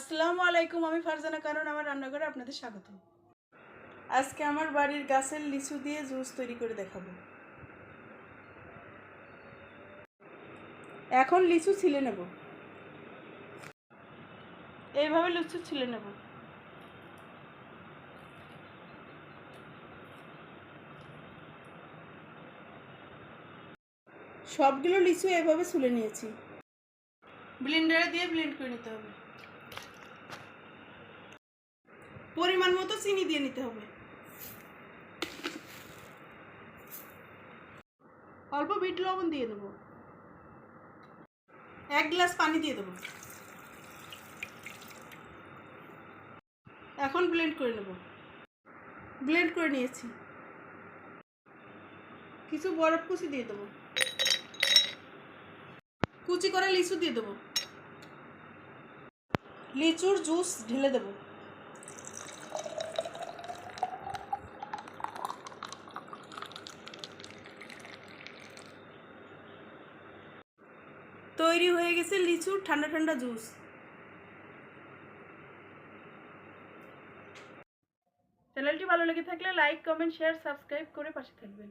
আসসালামু আলাইকুম। আমি ফারজানা কারণ আমার রান্নাঘরে আপনাদের স্বাগত। আজকে আমার বাড়ির গাছের লিচু দিয়ে জুস তৈরি করে দেখাবো। এখন লিচু ছিলে নেব। এইভাবে লিচু ছিলে নেব। সবগুলো লিচু এভাবে ছুলে নিয়েছি। ব্লেন্ডারে দিয়ে ব্লেন্ড করে নিতে হবে। পরিমাণ মতো চিনি দিয়ে নিতে হবে। অল্প বিট লবণ দিয়ে দেবো। 1 গ্লাস পানি দিয়ে দেবো। এখন ব্লেন্ড করে নেব। ব্লেন্ড করে নিয়েছি। কিছু বরফ কুচি দিয়ে দেবো। কুচি করা লিচু দিয়ে দেবো। লিচুর জুস ঢেলে দেবো। তৈরি হয়ে গেছে লিচুর ঠান্ডা ঠান্ডা জুস। চ্যানেলটি ভালো লেগে থাকলে লাইক, কমেন্ট, শেয়ার, সাবস্ক্রাইব করে পাশে থাকবেন।